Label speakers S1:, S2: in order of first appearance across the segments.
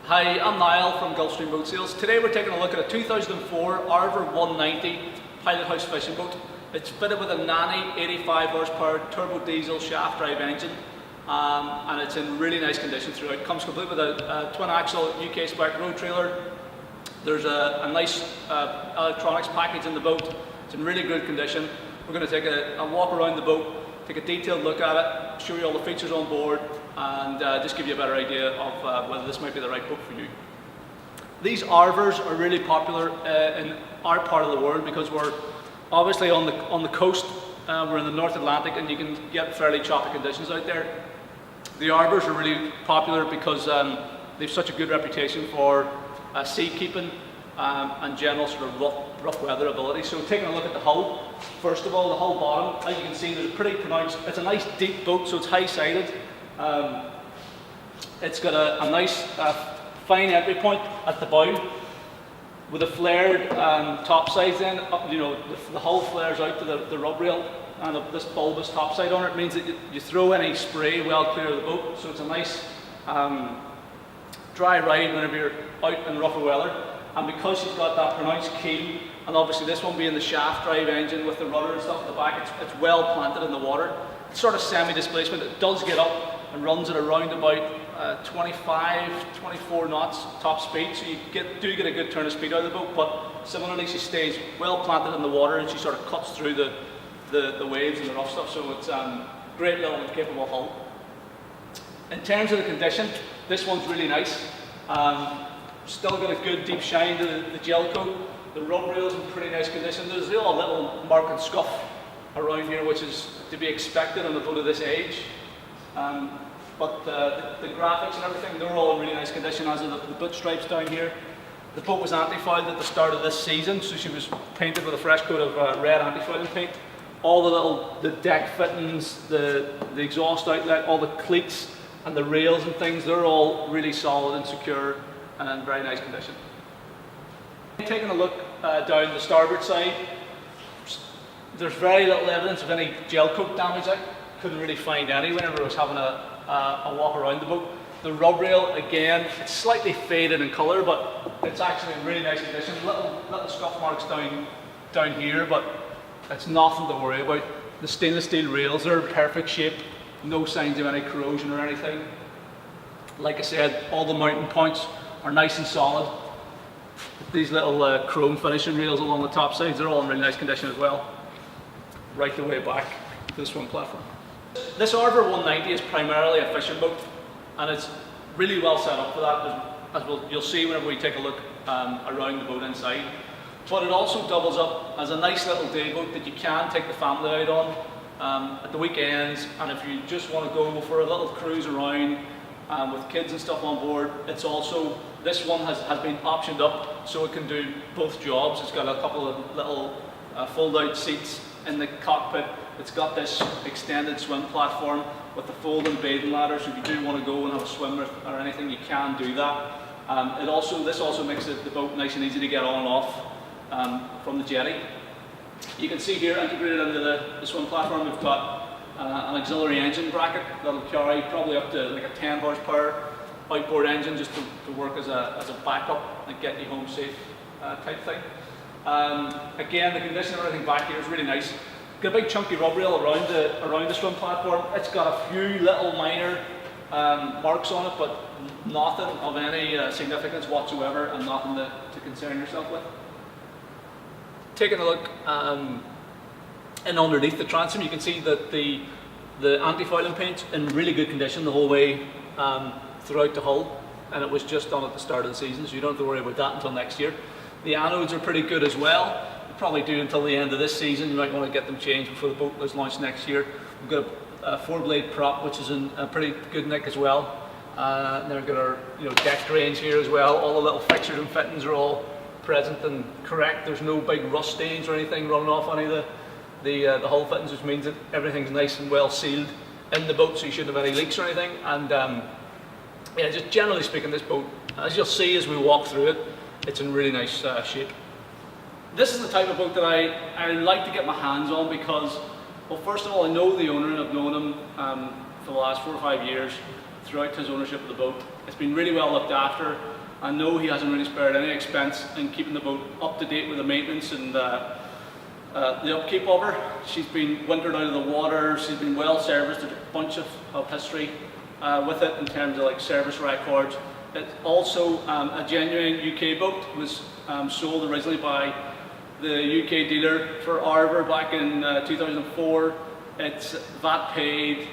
S1: Hi, I'm Niall from GulfStream Boat Sales. Today we're taking a look at a 2004 Arvor 190 pilot house fishing boat. It's fitted with a Nanny 85 horsepower turbo diesel shaft drive engine, and it's in really nice condition throughout. It comes complete with a twin axle UK spec road trailer. There's a nice electronics package in the boat. It's in really good condition. We're going to take a walk around the boat, take a detailed look at it, show you all the features on board, and just give you a better idea of whether this might be the right boat for you. These Arvors are really popular in our part of the world because we're obviously on the coast. We're in the North Atlantic, and you can get fairly choppy conditions out there. The Arvors are really popular because they've such a good reputation for sea keeping and general sort of rough weather ability. So taking a look at the hull, first of all, the hull bottom, as you can see, there's a pretty pronounced, it's a nice deep boat, so it's high-sided. It's got a nice fine entry point at the bow with a flared topside. Then the hull flares out to the rub rail, and this bulbous topside on it means that you throw any spray well clear of the boat, so it's a nice dry ride whenever you're out in rougher weather. And because she's got that pronounced keel, and obviously this one being the shaft drive engine with the rudder and stuff at the back, it's well planted in the water. It's sort of semi-displacement. It does get up and runs at around about 25, 24 knots top speed, so you do get a good turn of speed out of the boat, but similarly she stays well planted in the water and she sort of cuts through the waves and the rough stuff, so it's a great little and capable hull. In terms of the condition, this one's really nice. Still got a good deep shine to the gel coat. The rub rail's in pretty nice condition. There's a little mark and scuff around here, which is to be expected on a boat of this age. But the graphics and everything, they're all in really nice condition, as are the boot stripes down here. The boat was anti-fouled at the start of this season, so she was painted with a fresh coat of red anti-fouling paint. All the deck fittings, the exhaust outlet, all the cleats and the rails and things, they're all really solid and secure and in very nice condition. Taking a look down the starboard side, there's very little evidence of any gel coat damage. I couldn't really find any whenever I was having a walk around the boat. The rub rail, again, it's slightly faded in colour, but it's actually in really nice condition. Little scuff marks down here, but it's nothing to worry about. The stainless steel rails are in perfect shape, no signs of any corrosion or anything. Like I said, all the mounting points are nice and solid. These little chrome finishing rails along the top sides, they're all in really nice condition as well. Right the way back to the swim platform. This Arvor 190 is primarily a fishing boat, and it's really well set up for that, as you'll see whenever we take a look around the boat inside. But it also doubles up as a nice little day boat that you can take the family out on at the weekends, and if you just want to go for a little cruise around with kids and stuff on board, it's also, this one has been optioned up so it can do both jobs. It's got a couple of little fold-out seats in the cockpit. It's got this extended swim platform with the folding bathing ladder, so if you do want to go and have a swim or anything, you can do that. This also makes the boat nice and easy to get on and off from the jetty. You can see here, integrated into the swim platform, we've got an auxiliary engine bracket that'll carry probably up to like a 10 horsepower outboard engine, just to work as a backup and get you home safe type thing. Again, the condition of everything back here is really nice. Got a big chunky rub rail around the swim platform. It's got a few little minor marks on it, but nothing of any significance whatsoever, and nothing to concern yourself with. Taking a look and underneath the transom, you can see that the anti-fouling paint's in really good condition the whole way throughout the hull, and it was just done at the start of the season, so you don't have to worry about that until next year. The anodes are pretty good as well. We'll probably do until the end of this season. You might want to get them changed before the boat is launched next year. We've got a 4-blade prop, which is in a pretty good nick as well. And then we've got our deck range here as well. All the little fixtures and fittings are all present and correct. There's no big rust stains or anything running off any of the hull fittings, which means that everything's nice and well sealed in the boat, so you shouldn't have any leaks or anything. And yeah, just generally speaking, this boat, as you'll see as we walk through it, it's in really nice shape. This is the type of boat that I like to get my hands on because, well, first of all, I know the owner and I've known him for the last 4 or 5 years. throughout his ownership of the boat. It's been really well looked after. I know he hasn't really spared any expense in keeping the boat up to date with the maintenance and the upkeep of her. She's been wintered out of the water, she's been well serviced, there's a bunch of history with it in terms of like service records. It's also a genuine UK boat. It was sold originally by the UK dealer for Arvor back in 2004. It's VAT paid,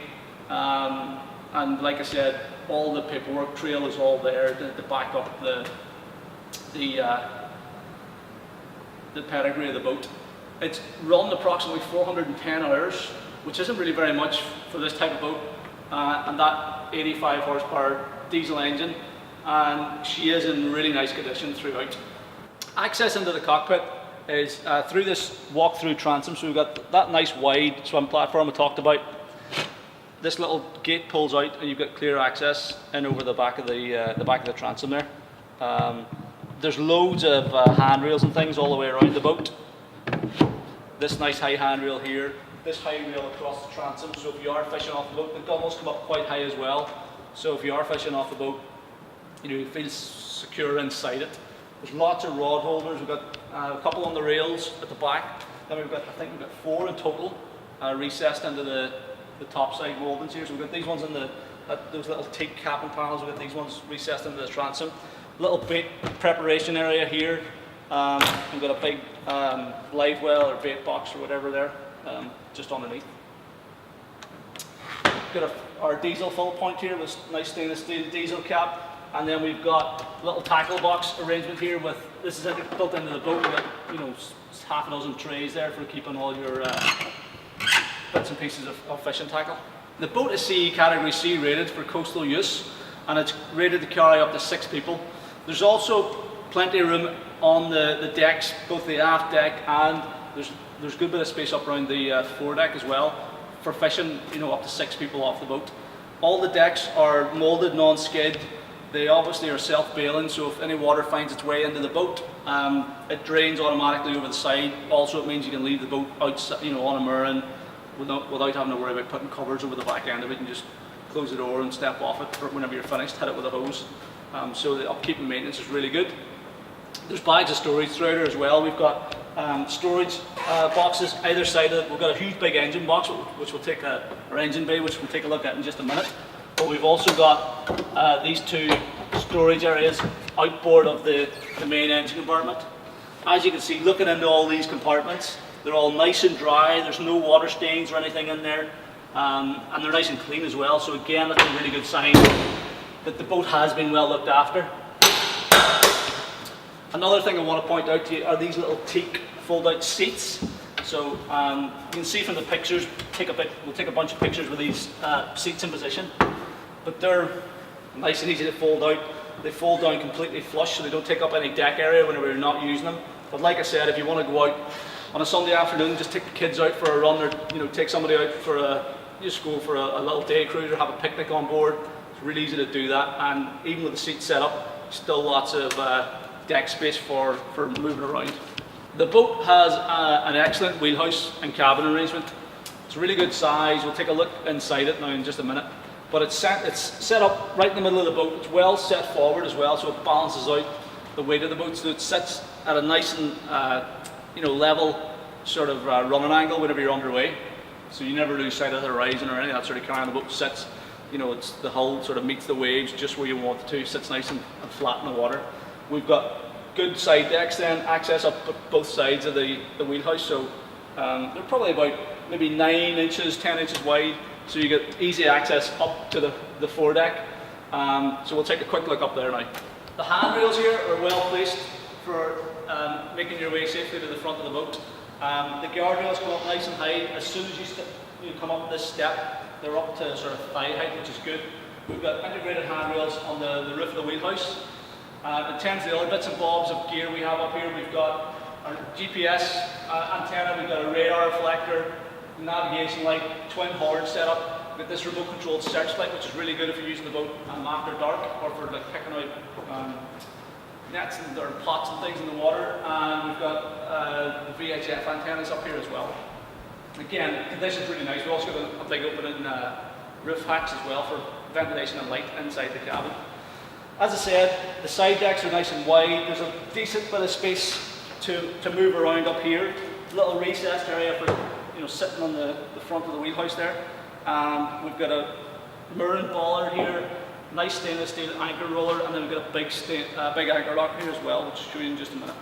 S1: and like I said, all the paperwork trail is all there to back up the pedigree of the boat. It's run approximately 410 hours, which isn't really very much for this type of boat, and that 85 horsepower diesel engine, and she is in really nice condition throughout. Access into the cockpit is through this walk-through transom, so we've got that nice wide swim platform I talked about. This little gate pulls out and you've got clear access in over the back of the transom there. There's loads of handrails and things all the way around the boat. This nice high handrail here, this high rail across the transom, so if you are fishing off the boat, it almost come up quite high as well. So if you are fishing off the boat, you feel secure inside it. There's lots of rod holders. We've got a couple on the rails at the back. Then I think we've got 4 in total recessed into the top side moldings here. So we've got these ones in those little teak capping panels. We've got these ones recessed into the transom. Little bait preparation area here. We've got a big live well or bait box or whatever there, just underneath. We've got our diesel fill point here with nice stainless steel diesel cap. And then we've got a little tackle box arrangement here with, this is built into the boat. We've got, half a dozen trays there for keeping all your bits and pieces of fishing tackle. The boat is CE category C rated for coastal use, and it's rated to carry up to 6 people. There's also plenty of room on the decks, both the aft deck, and there's a good bit of space up around the foredeck as well for fishing, up to 6 people off the boat. All the decks are molded non-skid. They obviously are self-bailing, so if any water finds its way into the boat, it drains automatically over the side. Also, it means you can leave the boat outside, on a mooring without having to worry about putting covers over the back end of it. You can just close the door and step off it for whenever you're finished, hit it with a hose. So the upkeep and maintenance is really good. There's bags of storage throughout here as well. We've got storage boxes either side of it. We've got a huge big engine box, which will take our engine bay, which we'll take a look at in just a minute. But we've also got these 2 storage areas outboard of the main engine compartment. As you can see, looking into all these compartments, they're all nice and dry. There's no water stains or anything in there, and they're nice and clean as well. So again, that's a really good sign that the boat has been well looked after. Another thing I want to point out to you are these little teak fold-out seats. So you can see from the pictures, we'll take a bunch of pictures with these seats in position, but they're nice and easy to fold out. They fold down completely flush, so they don't take up any deck area whenever you're not using them. But like I said, if you want to go out on a Sunday afternoon, just take the kids out for a run, or take somebody out for just go for a little day cruise or have a picnic on board. It's really easy to do that, and even with the seat set up, still lots of deck space for moving around. The boat has an excellent wheelhouse and cabin arrangement. It's a really good size. We'll take a look inside it now in just a minute. But it's set up right in the middle of the boat. It's well set forward as well, so it balances out the weight of the boat. So it sits at a nice and level sort of running angle whenever you're underway. So you never lose sight of the horizon or any of that sort of carry. The boat sits, it's the hull sort of meets the waves just where you want it to. Sits nice and flat in the water. We've got good side decks then, access up both sides of the wheelhouse. So they're probably about maybe 9 inches, 10 inches wide. So you get easy access up to the foredeck. So we'll take a quick look up there now. The handrails here are well placed for making your way safely to the front of the boat. The guardrails come up nice and high. As soon as you come up this step, they're up to sort of thigh height, which is good. We've got integrated handrails on the roof of the wheelhouse. In terms of the other bits and bobs of gear we have up here, we've got our GPS antenna, we've got a radar reflector, navigation light, twin horn setup. We've got this remote controlled searchlight, which is really good if you're using the boat after dark or for picking out nets and or pots and things in the water. And we've got the VHF antennas up here as well. Again, the condition's really nice. We've also got a big opening roof hatch as well for ventilation and light inside the cabin. As I said, the side decks are nice and wide. There's a decent bit of space to move around up here. Little recessed area for sitting on the front of the wheelhouse there. We've got a mooring bollard here, nice stainless steel anchor roller, and then we've got a big anchor lock here as well, which I'll show you in just a minute.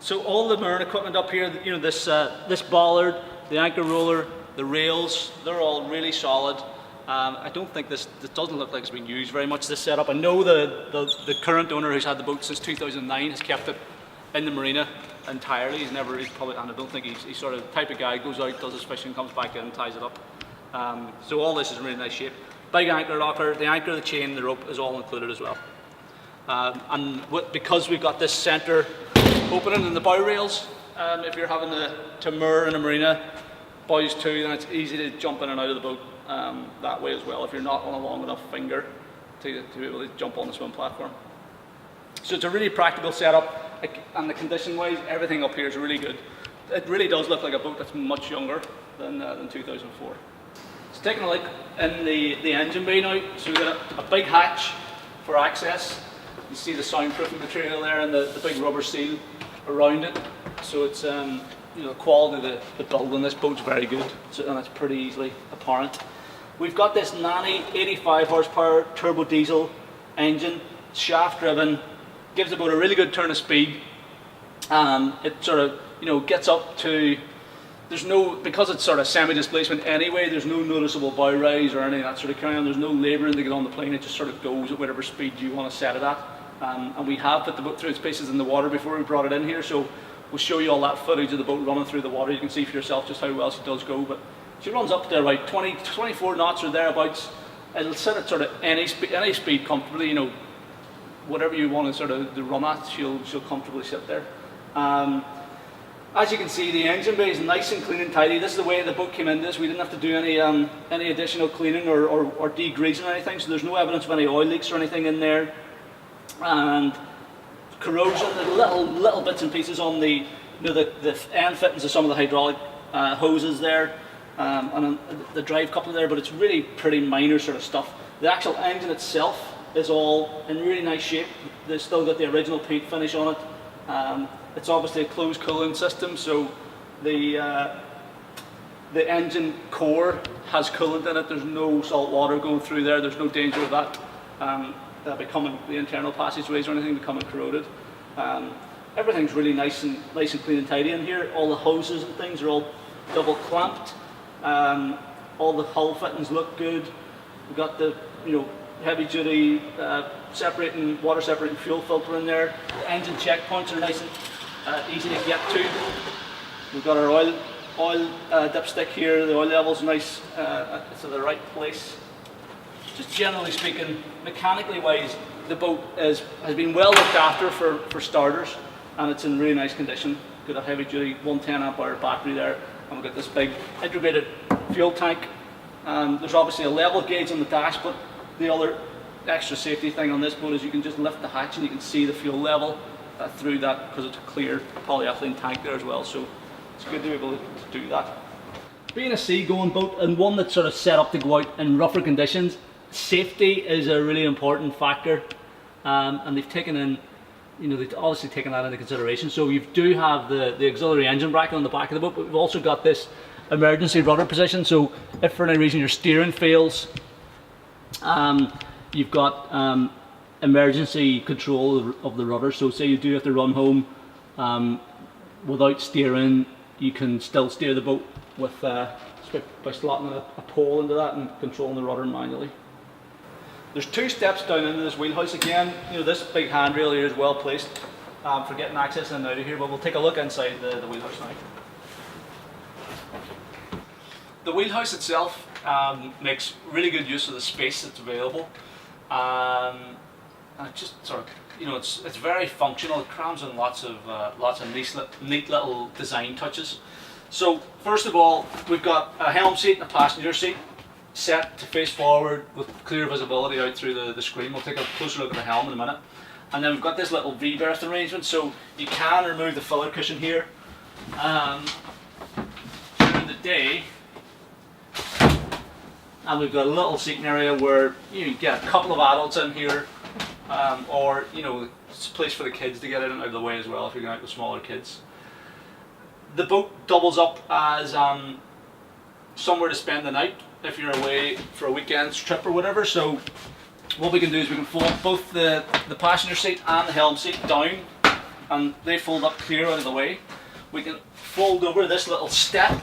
S1: So all the mooring equipment up here, this bollard, the anchor roller, the rails, they're all really solid. I don't think this doesn't look like it's been used very much, this setup. I know the current owner, who's had the boat since 2009, has kept it in the marina entirely. He's probably, and I don't think he's sort of the type of guy who goes out, does his fishing, comes back in and ties it up. So all this is in really nice shape. Big anchor locker, the anchor, the chain, the rope is all included as well. Because we've got this centre opening in the bow rails, if you're having to moor in a marina, bows too, then it's easy to jump in and out of the boat that way as well, if you're not on a long enough finger to be able to jump on the swim platform. So it's a really practical setup, and the condition wise, everything up here is really good. It really does look like a boat that's much younger than 2004. So taking a look in the engine bay now, so we've got a big hatch for access. You see the soundproofing material there and the big rubber seal around it. So it's the quality of the build on this boat's very good, and that's pretty easily apparent. We've got this nanny 85 horsepower turbo diesel engine, shaft driven, gives the boat a really good turn of speed. It sort of gets up to, because it's sort of semi-displacement anyway, there's no noticeable bow rise or any of that sort of carry on. There's no labouring to get on the plane, it just sort of goes at whatever speed you want to set it at. And we have put the boat through its paces in the water before we brought it in here, so we'll show you all that footage of the boat running through the water. You can see for yourself just how well she does go. But she runs up to about 24 knots or thereabouts. It'll sit at sort of any speed comfortably, whatever you want to sort of run at, she'll comfortably sit there. As you can see, the engine bay is nice and clean and tidy. This is the way the boat came into this. We didn't have to do any additional cleaning or degreasing or anything, so there's no evidence of any oil leaks or anything in there. And corrosion, the little bits and pieces on the end fittings of some of the hydraulic hoses there, and on the drive coupler there, but it's really pretty minor sort of stuff. The actual engine itself is all in really nice shape. They've still got the original paint finish on it. It's obviously a closed cooling system, so the engine core has coolant in it. There's no salt water going through there. There's no danger of that the internal passageways or anything becoming corroded. Everything's really nice and clean and tidy in here. All the hoses and things are all double clamped. All the hull fittings look good. We've got the heavy duty water separating fuel filter in there. The engine checkpoints are nice and easy to get to. We've got our oil dipstick here. The oil level's nice, it's in the right place. Just generally speaking, mechanically wise, the boat has been well looked after for starters, and it's in really nice condition. Got a heavy duty 110 amp hour battery there, and we've got this big integrated fuel tank. There's obviously a level gauge on the dash, but the other extra safety thing on this boat is you can just lift the hatch and you can see the fuel level through that, because it's a clear polyethylene tank there as well, so it's good to be able to do that. Being a seagoing boat and one that's sort of set up to go out in rougher conditions, safety is a really important factor, and they've taken in, they've obviously taken that into consideration. So you do have the auxiliary engine bracket on the back of the boat, but we've also got this emergency rudder position. So if for any reason your steering fails, you've got emergency control of the rudder. So say you do have to run home without steering, you can still steer the boat with by slotting a pole into that and controlling the rudder manually. There's two steps down into this wheelhouse again. This big handrail here is well placed for getting access in and out of here, but we'll take a look inside the wheelhouse now. The wheelhouse itself makes really good use of the space that's available, and it just sort of, it's very functional. It crams in lots of neat little design touches. So first of all, we've got a helm seat and a passenger seat set to face forward with clear visibility out through the screen. We'll take a closer look at the helm in a minute. And then we've got this little V-berth arrangement, so you can remove the filler cushion here. During the day, and we've got a little seating area where you get a couple of adults in here, or it's a place for the kids to get in and out of the way as well if you're going out with smaller kids. The boat doubles up as somewhere to spend the night if you're away for a weekend trip or whatever. So what we can do is we can fold both the passenger seat and the helm seat down, and they fold up clear out of the way. We can fold over this little step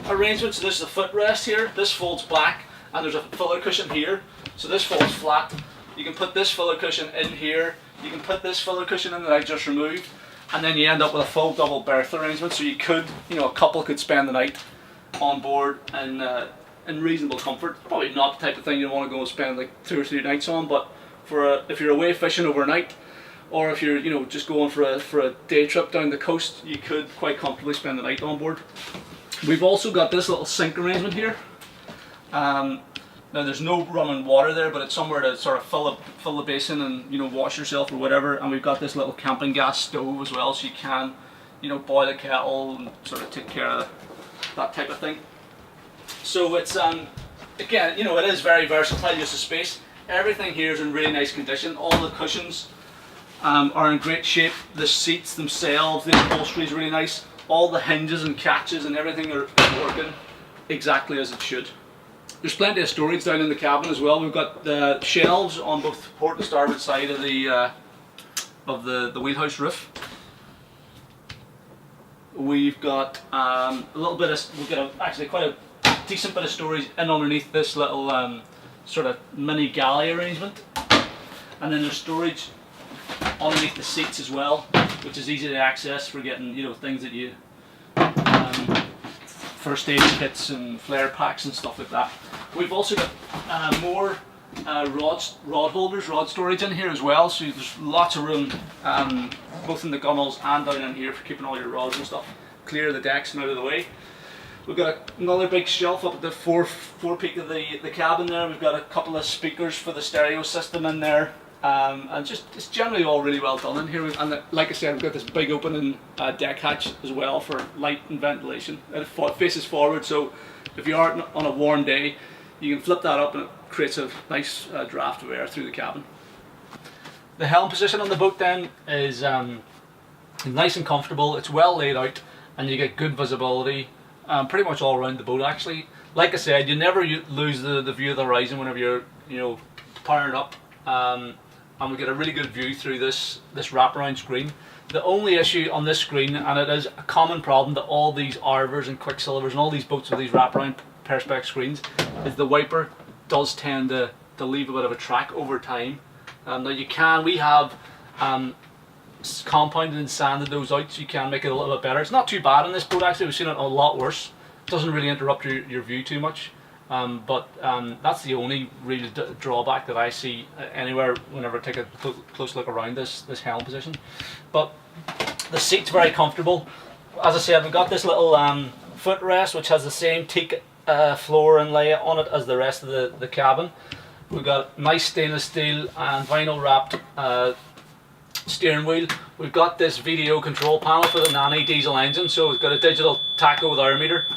S1: arrangement. So this is the footrest here. This folds back, and there's a filler cushion here. So this folds flat. You can put this filler cushion in here. You can put this filler cushion in that I just removed, and then you end up with a full double berth arrangement. So you could, a couple could spend the night on board in reasonable comfort. Probably not the type of thing you want to go and spend like 2 or 3 nights on, but if you're away fishing overnight, or if you're just going for a day trip down the coast, you could quite comfortably spend the night on board. We've also got this little sink arrangement here. Now there's no running water there, but it's somewhere to sort of fill the basin and wash yourself or whatever. And we've got this little camping gas stove as well, so you can boil a kettle and sort of take care of that type of thing. So it's again, it is very versatile use of space. Everything here is in really nice condition. All the cushions are in great shape. The seats themselves, the upholstery is really nice. All the hinges and catches and everything are working exactly as it should. There's plenty of storage down in the cabin as well. We've got the shelves on both port and starboard side of the wheelhouse roof. We've got actually quite a decent bit of storage in underneath this little sort of mini galley arrangement, and then there's storage underneath the seats as well, which is easy to access for getting things that you first aid kits and flare packs and stuff like that. We've also got more rod holders, rod storage in here as well, so there's lots of room both in the gunnels and down in here for keeping all your rods and stuff clear of the decks and out of the way. We've got another big shelf up at the forepeak of the cabin there. We've got a couple of speakers for the stereo system in there, and it's generally all really well done in here. And like I said, we've got this big opening deck hatch as well for light and ventilation. It faces forward, so if you are on a warm day, you can flip that up and it creates a nice draft of air through the cabin. The helm position on the boat then is nice and comfortable. It's well laid out, and you get good visibility pretty much all around the boat actually. Like I said, you never lose the view of the horizon whenever you're powering up, and we get a really good view through this wraparound screen. The only issue on this screen, and it is a common problem that all these Arvors and Quicksilvers and all these boats with these wraparound perspex screens, is the wiper does tend to leave a bit of a track over time. Now we have compounded and sanded those out, so you can make it a little bit better. It's not too bad on this boat actually. We've seen it a lot worse. It doesn't really interrupt your view too much, but that's the only real drawback that I see anywhere whenever I take a close look around this helm position. But the seat's very comfortable. As I said, we've got this little footrest which has the same teak floor inlay on it as the rest of the cabin. We've got nice stainless steel and vinyl wrapped steering wheel. We've got this VDO control panel for the Nanny diesel engine, so it's got a digital tacho with hour meter.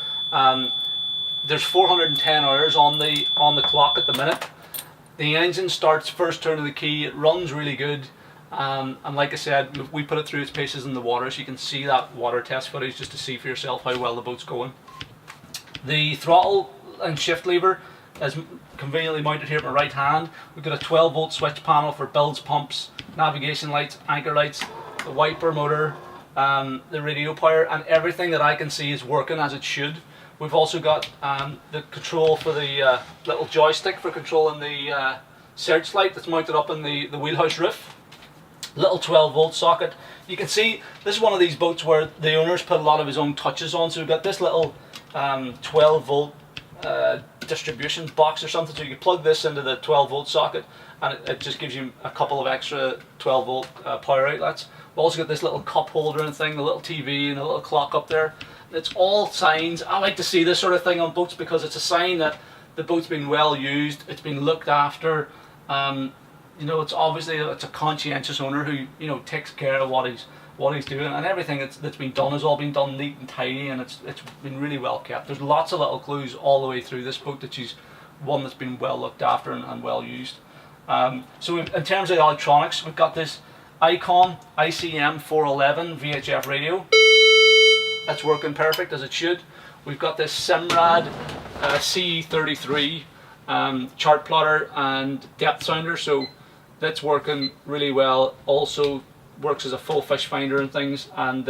S1: There's 410 hours on the clock at the minute. The engine starts first turn of the key. It runs really good, and like I said, we put it through its paces in the water, so you can see that water test footage just to see for yourself how well the boat's going. The throttle and shift lever is conveniently mounted here at my right hand. We've got a 12 volt switch panel for bilge pumps, navigation lights, anchor lights, the wiper motor, the radio power, and everything that I can see is working as it should. We've also got the control for the little joystick for controlling the searchlight that's mounted up in the wheelhouse roof. Little 12 volt socket. You can see this is one of these boats where the owner's put a lot of his own touches on, so we've got this little 12 volt distribution box or something, so you can plug this into the 12 volt socket and it just gives you a couple of extra 12 volt power outlets. We've also got this little cup holder and thing, a little TV and a little clock up there. It's all signs. I like to see this sort of thing on boats because it's a sign that the boat's been well used, it's been looked after. It's obviously it's a conscientious owner who takes care of what he's doing, and everything that's been done has all been done neat and tidy, and it's been really well kept. There's lots of little clues all the way through this boat that you one that's been well looked after and well used. So in terms of the electronics, we've got this Icon ICM 411 VHF radio. That's working perfect as it should. We've got this Simrad CE33 chart plotter and depth sounder, so that's working really well. Also works as a full fish finder and things, and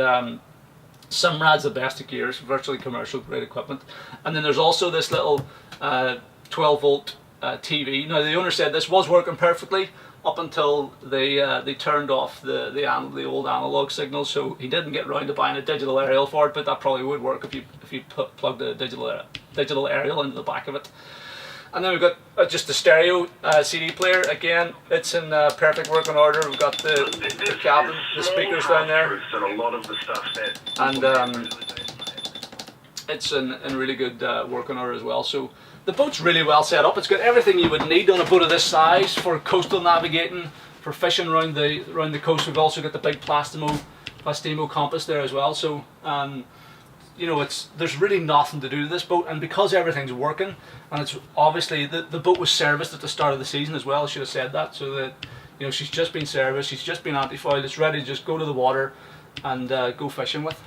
S1: Simrad's the best of gears, virtually commercial grade equipment. And then there's also this little 12 volt TV. Now the owner said this was working perfectly up until they turned off the old analog signal, so he didn't get round to buying a digital aerial for it, but that probably would work if you plugged a digital aerial into the back of it. And then we've got just the stereo CD player. Again, it's in perfect working order. We've got the cabin, the speakers down there, and it's in really good working order as well. So the boat's really well set up. It's got everything you would need on a boat of this size for coastal navigating, for fishing around the coast. We've also got the big Plastimo compass there as well. So you know, there's really nothing to do to this boat, and because everything's working, and it's obviously the boat was serviced at the start of the season as well. I should have said that, so that, you know, she's just been serviced, she's just been anti-foiled, it's ready to just go to the water and go fishing with.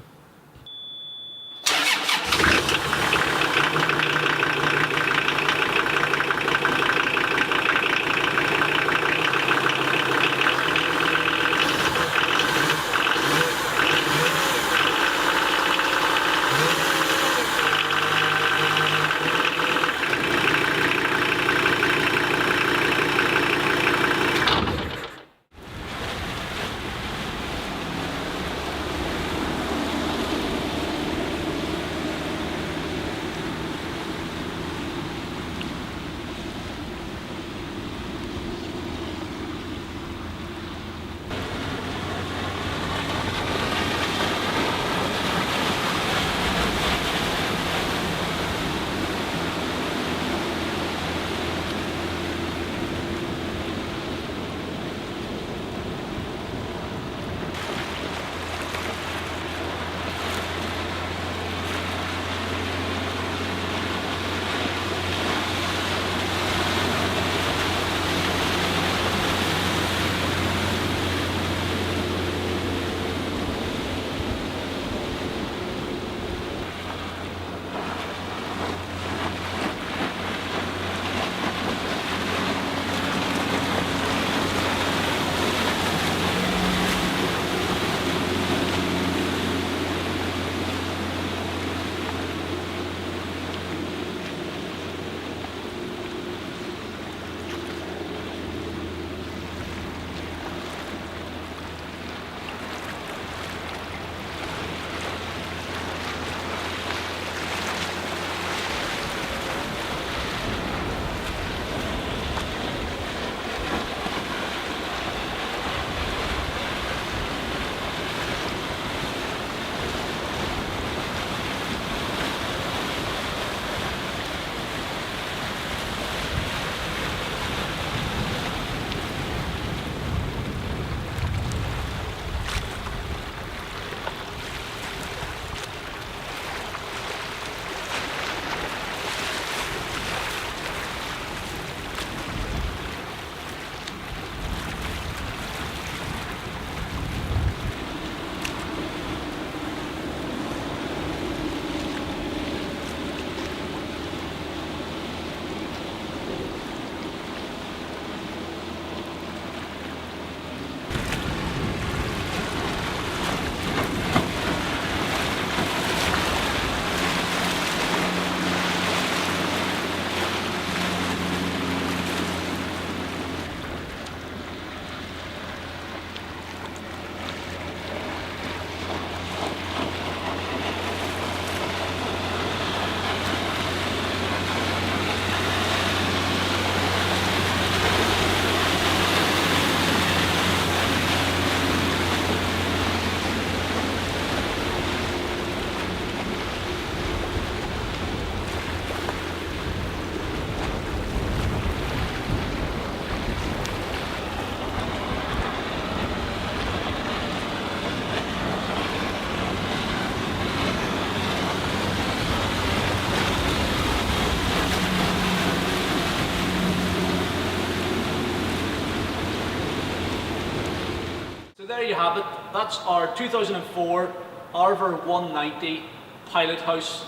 S1: there you have it. That's our 2004 Arvor 190 pilot house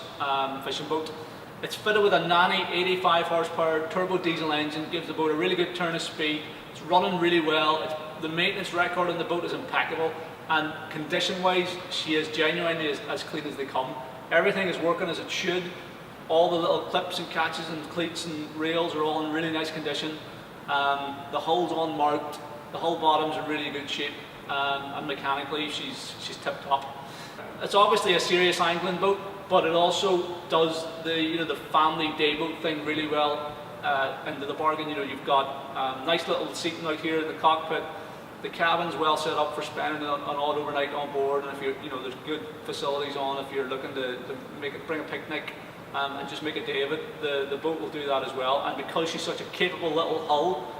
S1: fishing boat. It's fitted with a nanny 85 horsepower turbo diesel engine, gives the boat a really good turn of speed. It's running really well. The maintenance record on the boat is impeccable, and condition wise she is genuinely as clean as they come. Everything is working as it should. All the little clips and catches and cleats and rails are all in really nice condition. The hull's unmarked, the hull bottom's in really good shape, and mechanically she's tip top. It's obviously a serious angling boat, but it also does the family day boat thing really well. Into the bargain, you've got nice little seating out here in the cockpit. The cabin's well set up for spending an odd overnight on board, and if there's good facilities on if you're looking to bring a picnic and just make a day of it. The boat will do that as well, and because she's such a capable little hull,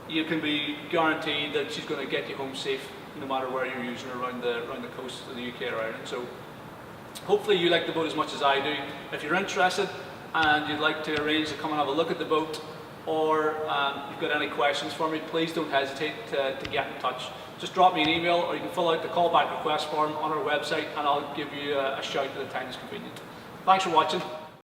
S1: you can be guaranteed that she's going to get you home safe no matter where you're using her around the coast of the UK or Ireland. So hopefully you like the boat as much as I do. If you're interested and you'd like to arrange to come and have a look at the boat, or you've got any questions for me, please don't hesitate to get in touch. Just drop me an email, or you can fill out the callback request form on our website and I'll give you a shout at the time it's convenient. Thanks for watching.